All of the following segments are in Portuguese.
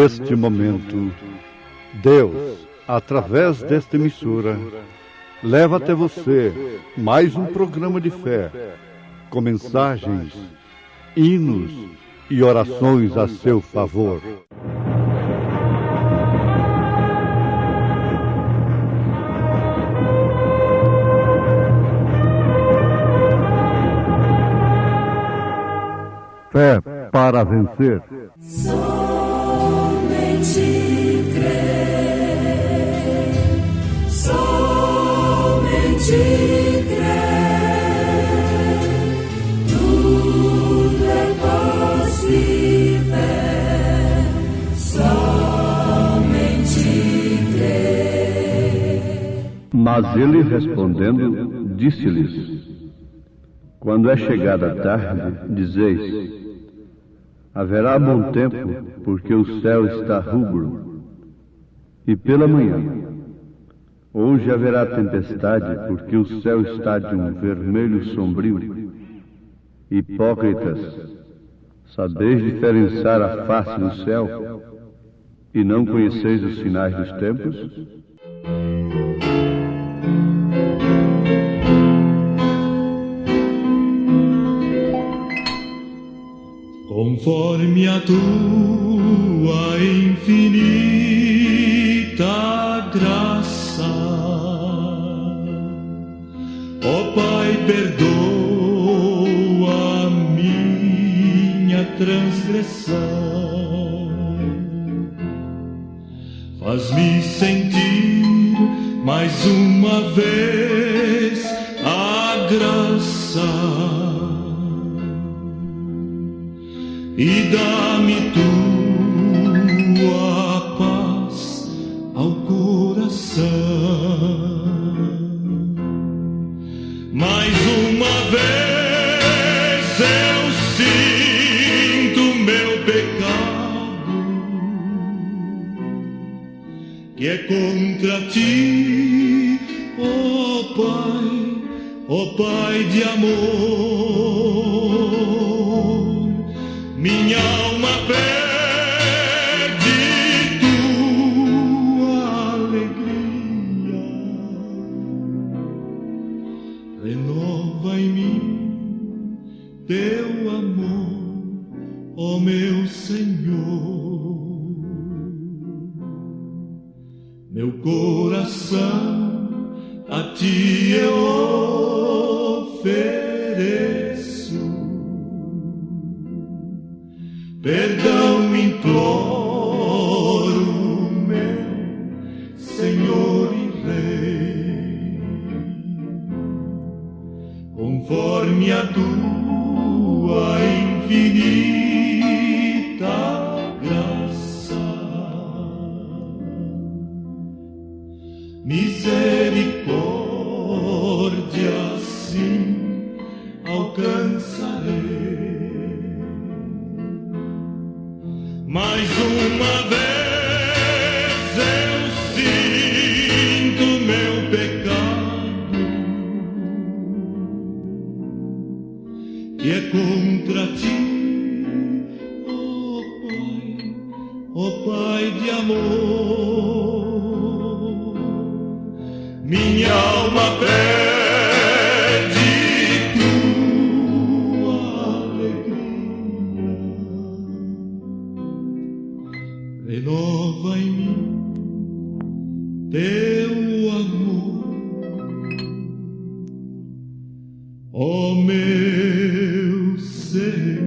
neste momento, Deus, através desta emissora, leva até você mais um programa de fé, com mensagens, hinos e orações a seu favor. Fé para vencer. Somente crer, somente crer, tudo é possível, somente crer. Mas ele respondendo, disse-lhes: quando é chegada a tarde, dizeis: haverá bom tempo, porque o céu está rubro. E pela manhã, hoje haverá tempestade, porque o céu está de um vermelho sombrio. Hipócritas, sabeis diferenciar a face do céu, e não conheceis os sinais dos tempos? Conforme a tua infinita graça, ó Pai, perdoa a minha transgressão, faz-me sentir mais uma vez a graça. E dá-me tua paz ao coração. Mais uma vez eu sinto meu pecado, que é contra ti, ó Pai de amor. Minha alma pede tua alegria, renova em mim teu amor, ó meu Senhor. Meu coração a ti eu ofereço, perdão imploro, meu Senhor e Rei, conforme a tua infinita graça, misericórdia sim alcançarei. Mais uma vez eu sinto meu pecado, que é contra ti, ó Pai de amor. Minha alma pede tua alegria, renova em mim teu amor, ó meu Senhor.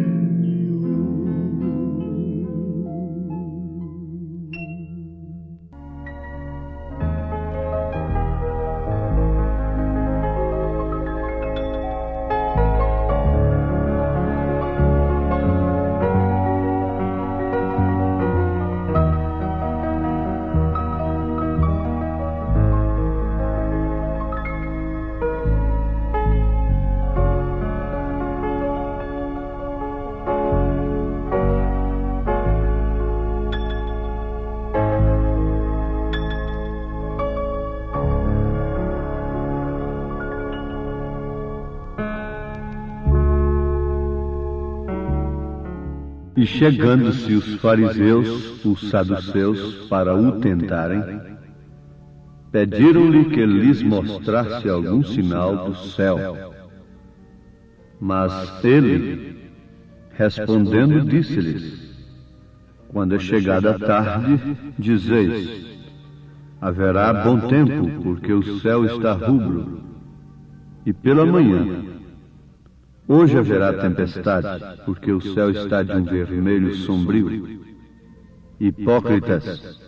chegando-se os fariseus, os saduceus, para o tentarem, pediram-lhe que lhes mostrasse algum sinal do céu. Mas ele, respondendo, disse-lhes: quando é chegada a tarde, dizeis: haverá bom tempo, porque o céu está rubro. E pela manhã: hoje haverá tempestade, porque o céu está de um vermelho sombrio. Hipócritas,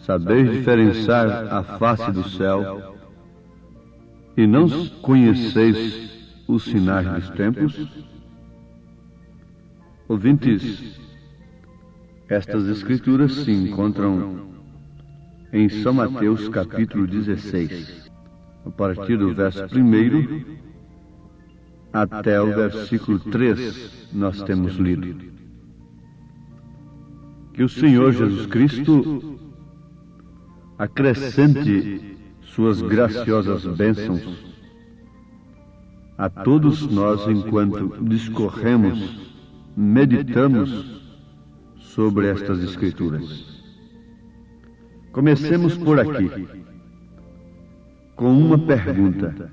sabeis diferenciar a face do céu e não conheceis os sinais dos tempos? Ouvintes, estas escrituras se encontram em São Mateus capítulo 16, a partir do verso 1 até o versículo 3 nós temos lido. Que o Senhor Jesus Cristo acrescente suas graciosas bênçãos a todos nós enquanto discorremos, meditamos sobre estas Escrituras. Comecemos por aqui, com uma pergunta: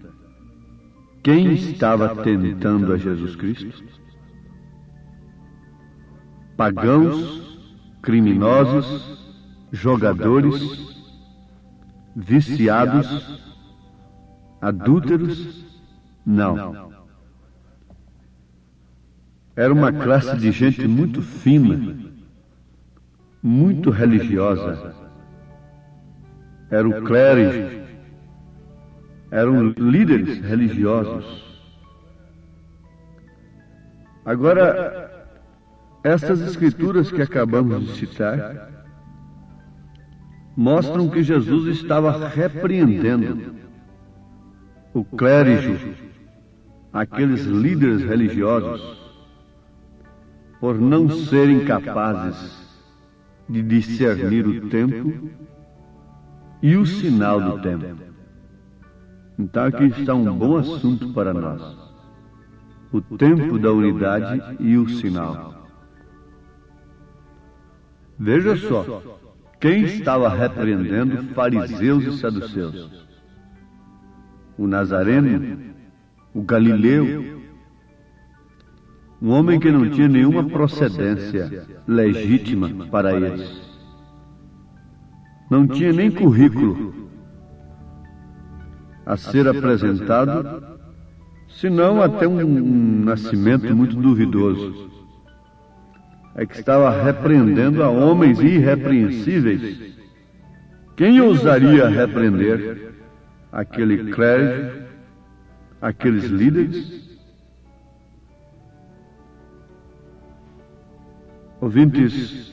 quem estava tentando a Jesus Cristo? Pagãos, criminosos, jogadores, viciados, adúlteros? Não. Era uma classe de gente muito fina, muito religiosa. Era o clérigo, eram líderes religiosos. Agora, estas escrituras que acabamos de citar mostram que Jesus estava repreendendo o clérigo, aqueles líderes religiosos, por não serem capazes de discernir o tempo e o sinal do tempo. Então aqui está um bom assunto para nós: o tempo da unidade e o sinal. Veja só, quem estava repreendendo fariseus e saduceus? O Nazareno, o Galileu, um homem que não tinha nenhuma procedência legítima para eles, não tinha nem currículo a ser apresentado, senão até um nascimento muito duvidoso. É que estava repreendendo a homens irrepreensíveis. Quem ousaria repreender aquele clérigo, aqueles líderes? Ouvintes,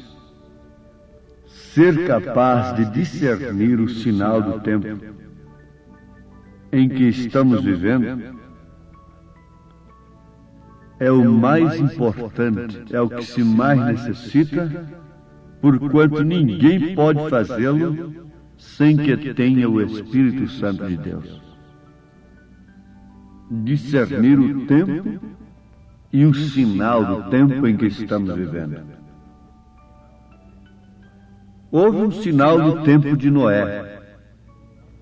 ser capaz de discernir o sinal do tempo em que estamos vivendo é o mais importante, é o que se mais necessita, porquanto ninguém pode fazê-lo sem que tenha o Espírito Santo de Deus. Discernir o tempo e o sinal do tempo em que estamos vivendo. Houve um sinal do tempo de Noé.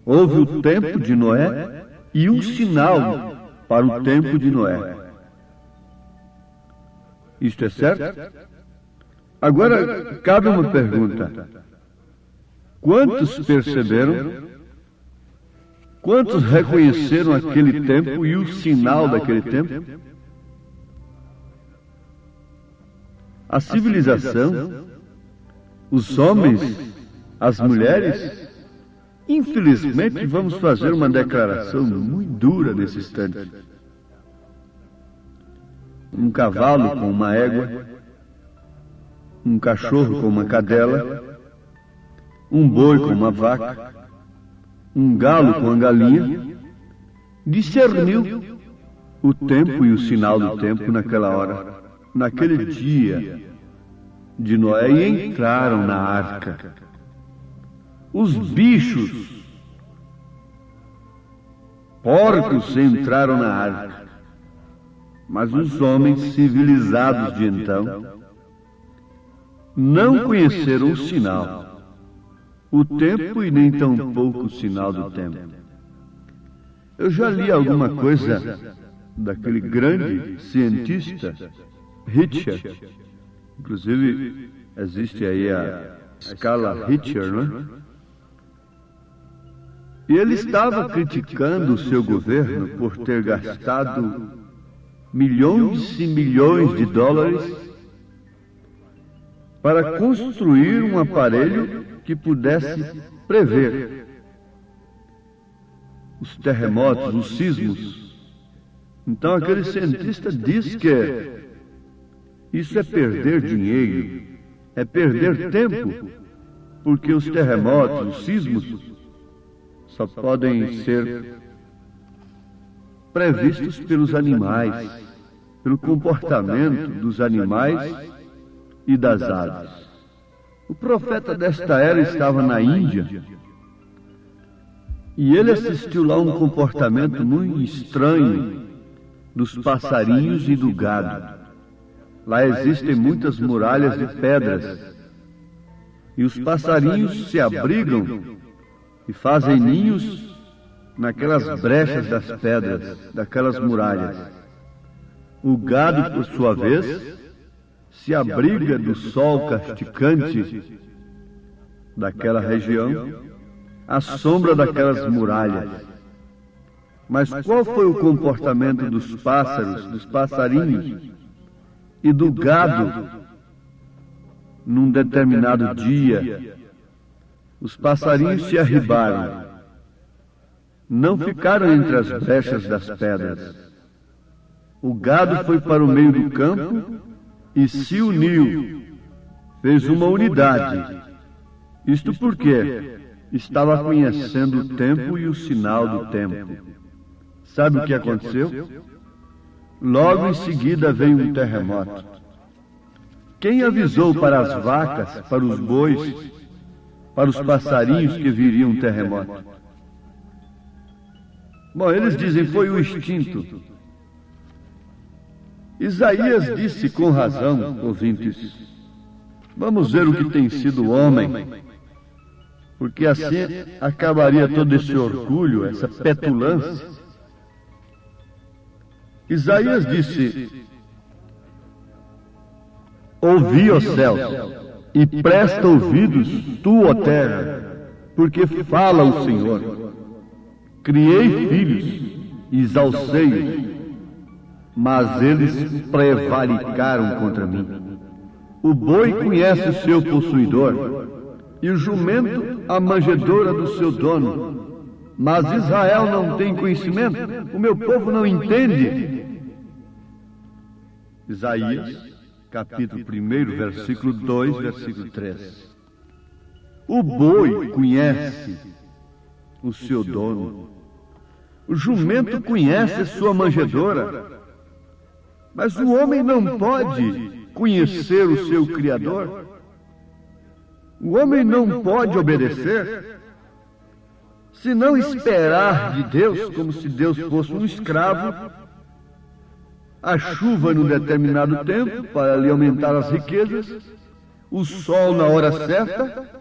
Houve o tempo de Noé e um sinal para o tempo de Noé. Isto é certo? Agora, cabe uma pergunta: quantos perceberam? Quantos reconheceram aquele tempo e o sinal daquele tempo? A civilização, os homens, as mulheres, infelizmente vamos fazer uma declaração muito dura nesse instante. Um cavalo com uma égua, um cachorro com uma cadela, um boi com uma vaca, um galo com uma galinha, discerniu o tempo e o sinal do tempo naquela hora, naquele dia de Noé, e entraram na arca. Os bichos, porcos, entraram na arca, mas os homens civilizados de então não conheceram o sinal, o tempo e nem tampouco o sinal do tempo. Eu já li alguma coisa daquele grande cientista, Richter. Inclusive, existe aí a escala Richter, né? E ele estava criticando o seu governo por ter gastado milhões e milhões de dólares para construir um aparelho que pudesse prever os terremotos, os sismos. Então aquele cientista diz que isso é perder dinheiro, é perder tempo, porque os terremotos, os sismos, só podem ser previstos pelos animais, pelo comportamento dos animais e das aves. O profeta desta era estava na Índia e ele assistiu lá um comportamento muito estranho dos passarinhos e do gado. Lá existem muitas muralhas de pedras e os passarinhos se abrigam e fazem ninhos naquelas brechas das pedras, daquelas muralhas. O gado, por sua vez, se abriga do sol casticante daquela região, à sombra daquelas muralhas. Mas qual foi o comportamento dos pássaros, dos passarinhos e do gado num determinado dia? Os passarinhos se arribaram, não ficaram entre as brechas das pedras. O gado foi para o meio do campo e se uniu, fez uma unidade. Isto porque estava conhecendo o tempo e o sinal do tempo. Sabe o que aconteceu? Logo em seguida veio um terremoto. Quem avisou para as vacas, para os bois, para os passarinhos que viria um terremoto? Bom, eles dizem, foi o instinto. Isaías disse com razão, ouvintes, vamos ver o que tem sido o homem, porque assim acabaria todo esse orgulho, essa petulância. Isaías disse, ouvi, ó céus, e presta ouvidos, tu, ó terra, porque fala o Senhor. Criei filhos, exalcei-os, mas eles prevaricaram contra mim. O boi conhece o seu possuidor, e o jumento a manjedoura do seu dono. Mas Israel não tem conhecimento, o meu povo não entende. Isaías, capítulo 1, versículo 2, versículo 3. O boi conhece o seu dono, o jumento conhece a sua manjedoura, mas o homem não pode conhecer o seu Criador. O homem não pode obedecer, se não esperar de Deus, como se Deus fosse um escravo, a chuva num determinado tempo para lhe aumentar as riquezas, o sol na hora certa,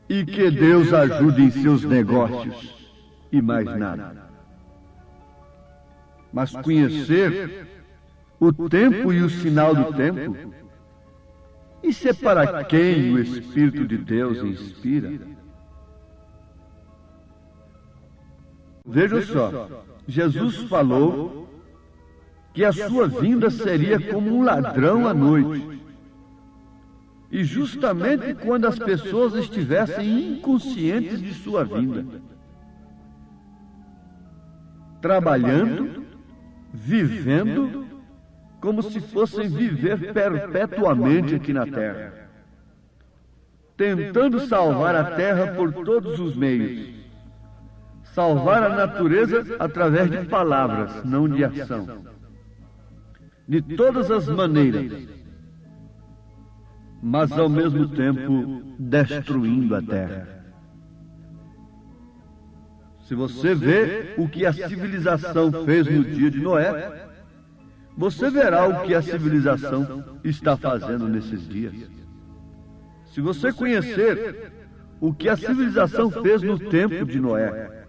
e que Deus ajude em seus negócios, e mais nada. Mas conhecer o tempo e o sinal do tempo, isso é para quem o Espírito de Deus inspira. Veja só, Jesus falou que a sua vinda seria como um ladrão à noite. E justamente quando as pessoas estivessem inconscientes de sua vinda, trabalhando, vivendo, como se fossem viver perpetuamente aqui na terra, tentando salvar a terra por todos os meios, salvar a natureza através de palavras, não de ação, de todas as maneiras, mas ao mesmo tempo destruindo a terra. Se você vê o que a civilização fez no dia de Noé, você verá o que a civilização está fazendo nesses dias. Se você conhecer o que a civilização fez no tempo de Noé,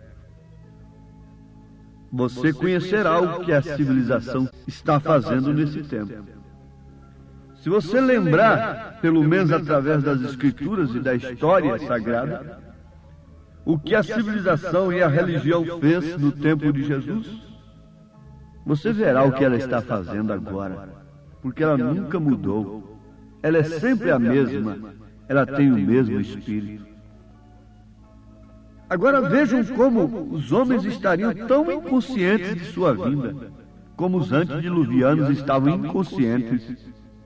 você conhecerá o que a civilização está fazendo nesse tempo. Se você lembrar, pelo menos através das escrituras e da história sagrada, o que a civilização e a religião fez no tempo de Jesus, você verá o que ela está fazendo agora, porque ela nunca mudou. Ela é sempre a mesma, ela tem o mesmo espírito. Agora vejam como os homens estariam tão inconscientes de sua vinda, como os antediluvianos estavam inconscientes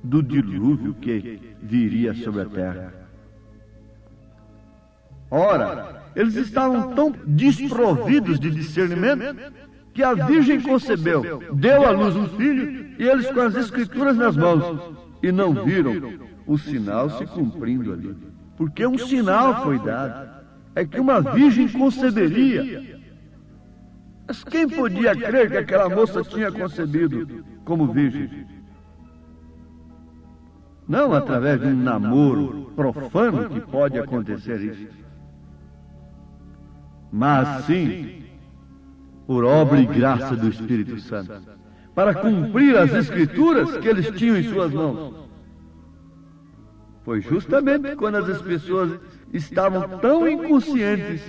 do dilúvio que viria sobre a terra. Ora, eles estavam tão desprovidos de discernimento que a Virgem concebeu, deu à luz um filho, e eles com as escrituras nas mãos, e não viram o sinal se cumprindo ali. Porque um sinal foi dado, é que uma virgem conceberia. Mas quem podia crer que aquela moça tinha concebido como virgem? Não através de um namoro profano que pode acontecer isso, mas sim por obra e graça do Espírito Santo, para cumprir as escrituras que eles tinham em suas mãos. Foi justamente quando as pessoas estavam tão inconscientes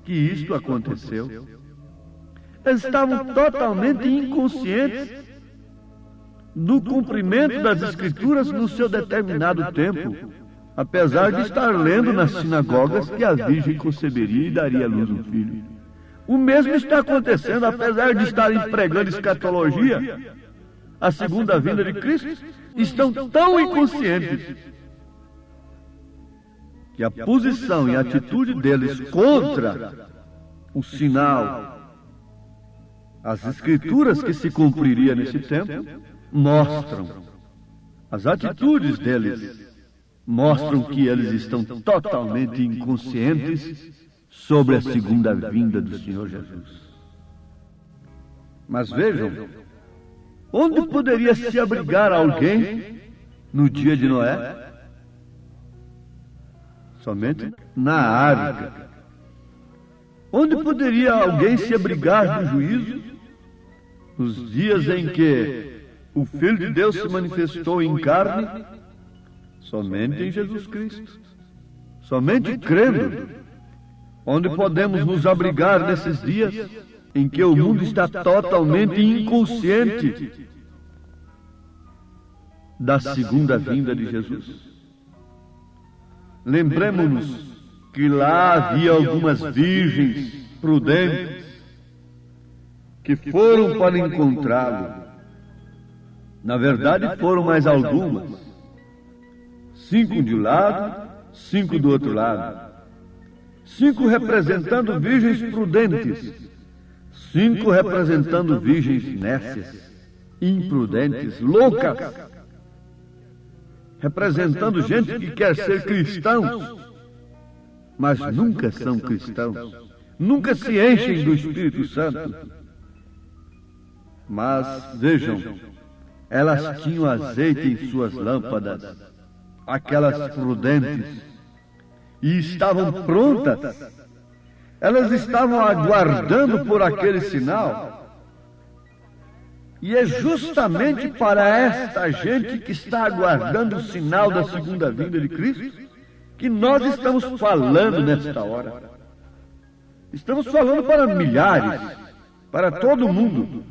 que isto aconteceu. Eles estavam totalmente inconscientes do cumprimento das escrituras no seu determinado tempo, apesar de estar lendo nas sinagogas que a Virgem conceberia e daria à luz um filho. O mesmo está acontecendo, apesar de estarem pregando escatologia, a segunda vinda de Cristo, estão tão inconscientes que a posição e a atitude deles contra o sinal, as escrituras que se cumpriria nesse tempo, mostram, as atitudes deles mostram que eles estão totalmente inconscientes sobre a segunda vinda do Senhor Jesus. Mas vejam, onde poderia se abrigar alguém no dia de Noé? Somente na arca. Onde poderia alguém se abrigar do juízo? Nos dias em que o Filho de Deus se manifestou em carne? Somente em Jesus Cristo. Somente crendo. Onde podemos nos abrigar nesses dias em que o mundo está totalmente inconsciente da segunda vinda de Jesus? Lembremos-nos que lá havia algumas virgens prudentes que foram para encontrá-lo. Na verdade, foram mais algumas. 5 de um lado, 5 do outro lado. 5 representando virgens prudentes. 5 representando virgens nécias, imprudentes, loucas. Representando gente que quer ser cristãos, mas nunca são cristãos. Nunca se enchem do Espírito Santo. Mas, vejam, elas tinham azeite em suas lâmpadas, aquelas prudentes, e estavam prontas. Elas estavam aguardando por aquele sinal. E é justamente para esta gente que está aguardando o sinal da segunda vinda de Cristo que nós estamos falando nesta hora. Estamos falando para milhares, para todo mundo.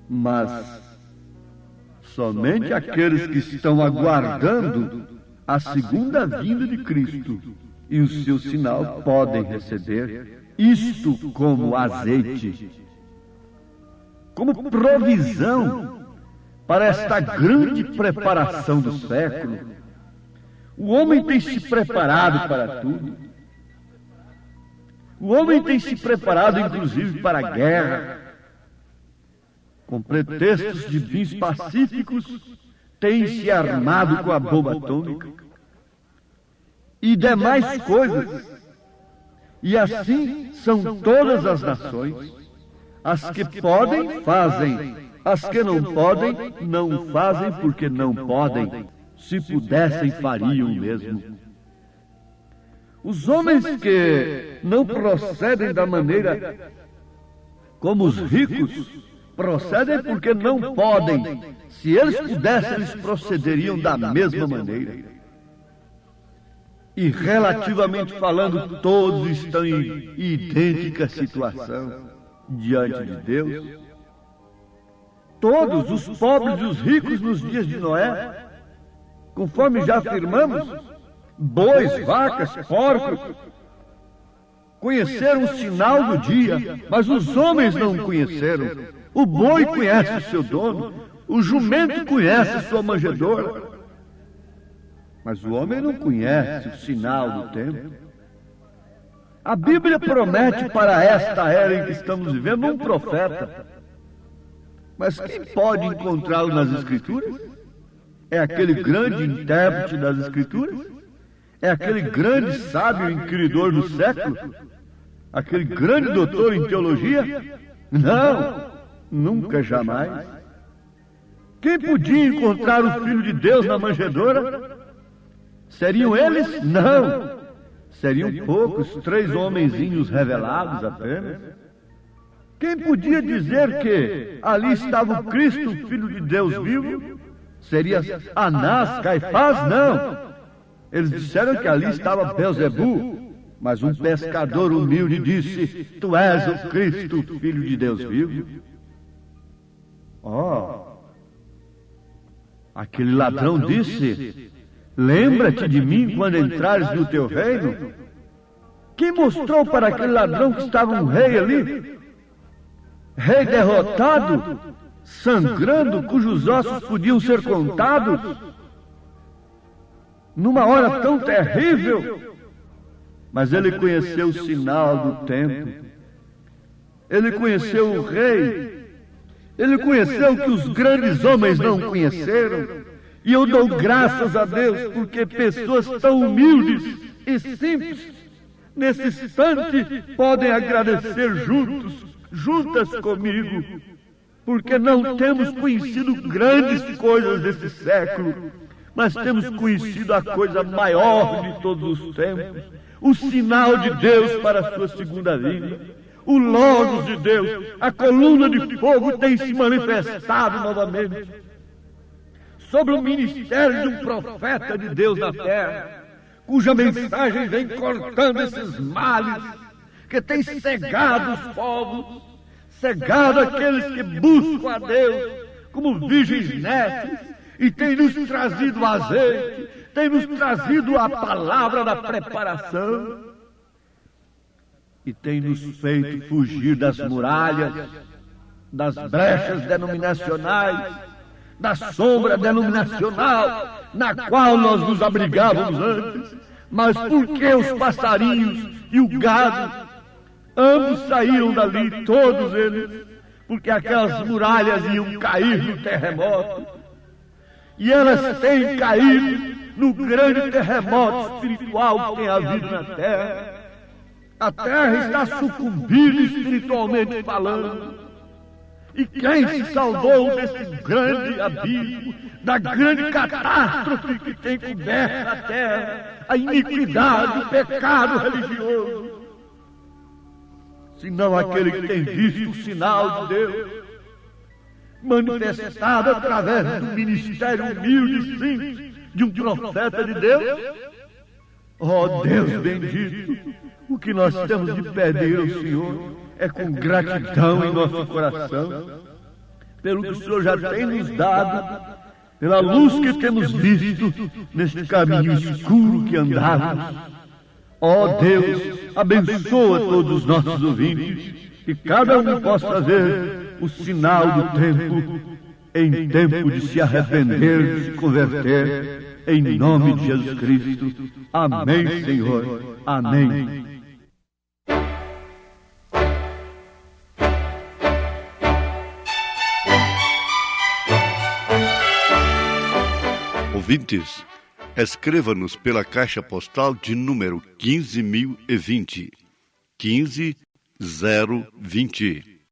Mas somente aqueles que estão aguardando a segunda vinda de Cristo e o seu sinal podem receber isto como azeite, como provisão para esta grande preparação do século. O homem tem se preparado para tudo. O homem tem se preparado, inclusive, para a guerra. Com pretextos de fins pacíficos, tem se armado com a bomba atômica e demais coisas. E assim são todas as nações. As que podem, fazem. As que não podem, não fazem porque não podem. Se pudessem, fariam o mesmo. Os homens que não procedem da maneira como os ricos procedem porque não podem. Se eles pudessem, eles procederiam da mesma maneira. E relativamente falando, todos estão em idêntica situação diante de Deus. Todos, os pobres e os ricos nos dias de Noé, conforme já afirmamos, bois, vacas, porcos, conheceram o sinal do dia, mas os homens não conheceram. O boi conhece o seu dono, o jumento conhece sua manjedoura, mas o homem não conhece o sinal do tempo. A Bíblia promete para esta era em que estamos vivendo um profeta. Mas quem pode encontrá-lo nas Escrituras? É aquele grande intérprete das Escrituras? É aquele grande sábio inquiridor do século? Aquele grande doutor em teologia? Não, nunca, jamais. Quem podia encontrar o Filho de Deus na manjedoura? Seriam eles? Não. Seriam poucos, 3 homenzinhos revelados apenas. Quem podia dizer que ali estava o Cristo, o Filho de Deus vivo? Seria Anás, Caifás? Não. Eles disseram que ali estava Belzebu, mas um pescador humilde disse: Tu és o Cristo, o Filho de Deus vivo. Aquele ladrão disse: Lembra-te de mim quando entrares no teu reino. Quem mostrou para aquele ladrão que estava um rei ali? Rei derrotado, sangrando, cujos ossos podiam ser contados, numa hora tão terrível. Mas ele conheceu o sinal do tempo. Ele conheceu o rei. Ele conheceu o que os grandes homens não conheceram. E eu dou graças a Deus porque pessoas tão humildes e simples, nesse instante, podem agradecer juntas comigo, porque não temos conhecido grandes coisas desse século, mas temos conhecido a coisa maior de todos os tempos, o sinal de Deus para a sua segunda vinda. O Logos de Deus, a coluna de fogo, tem se manifestado novamente sobre o ministério de um profeta de Deus na terra, cuja mensagem vem cortando esses males que tem cegado os povos, cegado aqueles que buscam a Deus como virgens nécias, e tem nos trazido azeite, tem nos trazido a palavra da preparação, e tem nos feito fugir das muralhas, das brechas denominacionais, da sombra denominacional na qual nós nos abrigávamos antes. Mas porque os passarinhos e o gado, ambos saíram dali, todos eles, porque aquelas muralhas iam cair no terremoto, e elas têm caído no grande terremoto espiritual que tem havido na terra. A terra está sucumbindo espiritualmente falando. E quem se salvou desse grande abismo, da grande catástrofe que tem coberto a terra, a iniquidade, o pecado religioso, senão aquele que tem visto o sinal de Deus, manifestado através do ministério humilde e simples de um profeta de Deus? Oh Deus bendito, o que nós temos de pedir ao Senhor é com gratidão em nosso coração, pelo que o Senhor já tem nos dado, pela luz que temos visto neste caminho escuro que andamos. Ó Deus, abençoa todos os nossos ouvintes, que cada um possa ver o sinal do tempo, em tempo de se arrepender, de se converter, em nome de Jesus Cristo. Amém, Senhor. Amém. Ouvintes, escreva-nos pela caixa postal de número 15.020, 15020.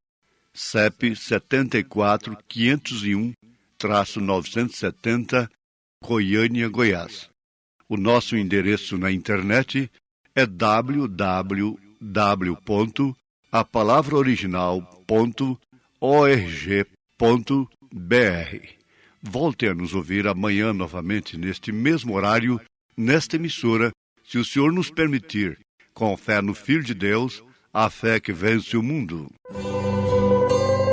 CEP 74-501-970, Goiânia, Goiás. O nosso endereço na internet é www.apalavraoriginal.org.br. Volte a nos ouvir amanhã novamente, neste mesmo horário, nesta emissora, se o Senhor nos permitir, com fé no Filho de Deus, a fé que vence o mundo.